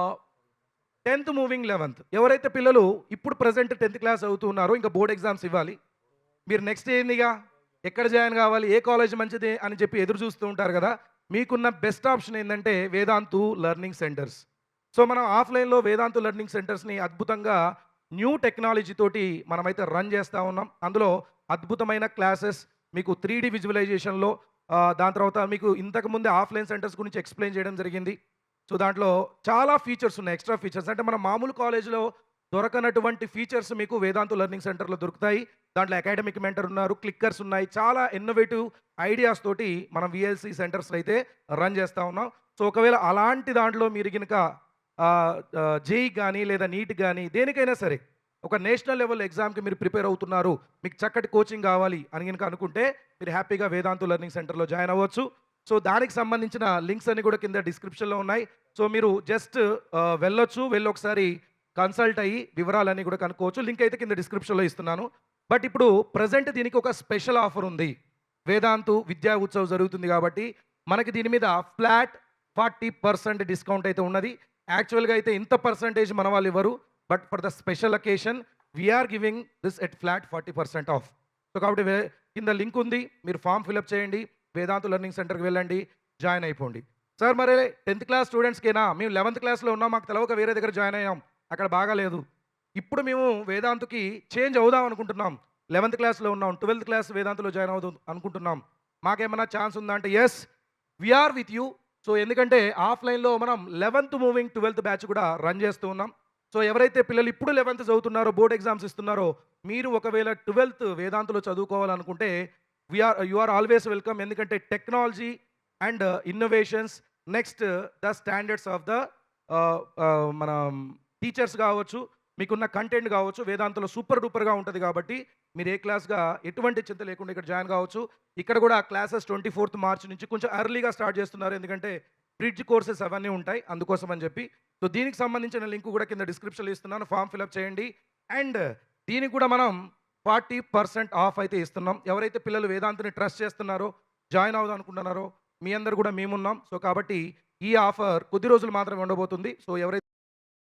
ఆహ్, 10థ్ మూవింగ్ 11థ్ ఎవరైతే పిల్లలు ఇప్పుడు ప్రెజెంట్ 10థ్ క్లాస్ చదువుతున్నారో ఇంకా బోర్డ్ ఎగ్జామ్స్ ఇవ్వాలి. మీరు నెక్స్ట్ ఏందిగా ఎక్కడ జాయిన్ కావాలి? ఏ కాలేజ్ మంచిది అని చెప్పి ఎదురు చూస్తూ ఉంటారు గదా! మీకున్న బెస్ట్ ఆప్షన్ ఏందంటే వేదాంతు లెర్నింగ్ సెంటర్స్. సో, మనం ఆఫ్‌లైన్‌లో వేదాంతు లెర్నింగ్ సెంటర్స్‌ని అద్భుతంగా న్యూ టెక్నాలజీ తోటి మనమైతే రన్ చేస్తా ఉన్నాం. అందులో అద్భుతమైన క్లాసెస్ మీకు 3 విజువలైజేషన్‌లో దాని తర్వాత మీకు ఇంతకుముందే ఆఫ్‌లైన్ సెంటర్స్ గురించి ఎక్స్‌ప్లెయిన్ చేయడం జరిగింది. సో, దాంట్లో చాలా ఫీచర్స్ ఉన్నాయి. ఎక్స్‌ట్రా ఫీచర్స్ అంటే మన మామూలు కాలేజ్‌లో దొరకనటువంటి ఫీచర్స్ మీకు వేదాంతు లెర్నింగ్ సెంటర్‌లో దొరుకుతాయి. దాంట్లో అకాడమిక్ మెంటర్ ఉన్నారు, క్లిక్కర్స్ ఉన్నాయి. చాలా ఇన్నోవేటివ్ ఐడియాస్ తోటి మనం వీఎల్‌సీ సెంటర్స్ అయితే రన్ చేస్తా ఉన్నాం. సో, ఒకవేళ అలాంటి దాంట్లో మీరు గనుక జేఈ గాని లేదా నీట్ గాని దేనికైనా సరే ఒక నేషనల్ లెవెల్ ఎగ్జామ్‌కి మీరు ప్రిపేర్ అవుతున్నారు. మీకు చక్కటి కోచింగ్ కావాలి అని గనుక అనుకుంటే మీరు హ్యాపీగా వేదాంతు లెర్నింగ్ సెంటర్‌లో జాయిన్ అవ్వచ్చు. సో, దానికి సంబంధించిన లింక్స్ అన్నీ కూడా కింద డిస్క్రిప్షన్‌లో ఉన్నాయి. సో, మీరు జస్ట్ వెళ్ళొచ్చు. వెళ్లి ఒకసారి కన్సల్ట్ అయ్యి వివరాలన్నీ కూడా కనుక్కోవచ్చు. లింక్ అయితే కింద డిస్క్రిప్షన్‌లో ఇస్తున్నాను. బట్ ఇప్పుడు ప్రెజెంట్ దీనికి ఒక స్పెషల్ ఆఫర్ ఉంది. వేదాంతు విద్యా ఉత్సవ్ జరుగుతుంది కాబట్టి మనకి దీని మీద ఫ్లాట్ 40% డిస్కౌంట్ అయితే ఉన్నది. యాక్చువల్‌గా అయితే ఇంత పర్సెంటేజ్ మన వాళ్ళు ఇవ్వరు. But for the special occasion we are giving this at flat 40% off. So, కాబట్టి కింద లింక్ ఉంది. మీరు ఫార్మ్ ఫిలప్ చేయండి. వేదాంతు లెర్నింగ్ సెంటర్‌కి వెళ్ళండి. జాయిన్ అయిపోండి. సార్ మరి 10థ్ క్లాస్ స్టూడెంట్స్‌కేనా? మేము 11థ్ క్లాస్‌లో ఉన్నాం. మాకు తెలవక వేరే దగ్గర జాయిన్ అయ్యాం. అక్కడ బాగాలేదు. ఇప్పుడు మేము వేదాంతుకి చేంజ్ అవుదాం అనుకుంటున్నాం. 11థ్ క్లాస్‌లో ఉన్నాం. 12థ్ క్లాస్ వేదాంతులో జాయిన్ అవుదాం అనుకుంటున్నాం. మాకేమన్నా ఛాన్స్ ఉందా అంటే yes. We are with you. So, ఎందుకంటే ఆఫ్‌లైన్‌లో మనం 11థ్ మూవింగ్ 12థ్ బ్యాచ్ కూడా రన్ చేస్తూ ఉన్నాం. సో, ఎవరైతే పిల్లలు ఇప్పుడు 11థ్ చదువుతున్నారో, బోర్డ్ ఎగ్జామ్స్ ఇస్తున్నారో, మీరు ఒకవేళ 12థ్ వేదాంతులో చదువుకోవాలనుకుంటే యూ ఆర్ ఆల్వేస్ వెల్కమ్. ఎందుకంటే technology and innovations next the standards of the మన టీచర్స్ కావచ్చు, మీకున్న కంటెంట్ కావచ్చు, వేదాంతలో సూపర్ డూపర్‌గా ఉంటది కాబట్టి మీరు ఏ క్లాస్‌గా ఎటువంటి చింత లేకుండా ఇక్కడ జాయిన్ కావచ్చు. ఇక్కడ కూడా క్లాసెస్ 24థ్ మార్చ్ నుంచి కొంచెం ఎర్లీగా స్టార్ట్ చేస్తున్నారు. ఎందుకంటే బ్రిడ్జ్ కోర్సెస్ అవన్నీ ఉంటాయి. అందుకోసం అని చెప్పి. సో, దీనికి సంబంధించిన లింక్ కూడా కింద డిస్క్రిప్షన్‌లో ఇస్తున్నాను. ఫార్మ్ ఫిలప్ చేయండి. అండ్ దీనికి కూడా మనం 40% ఆఫ్ అయితే ఇస్తున్నాం. ఎవరైతే పిల్లలు వేదాంతని ట్రస్ట్ చేస్తున్నారో, జాయిన్ అవుదాం అనుకుంటున్నారో, మీ అందరూ కూడా మేమున్నాం. సో, కాబట్టి ఈ ఆఫర్ కొద్ది రోజులు మాత్రమే ఉండబోతుంది. సో, ఎవరైతే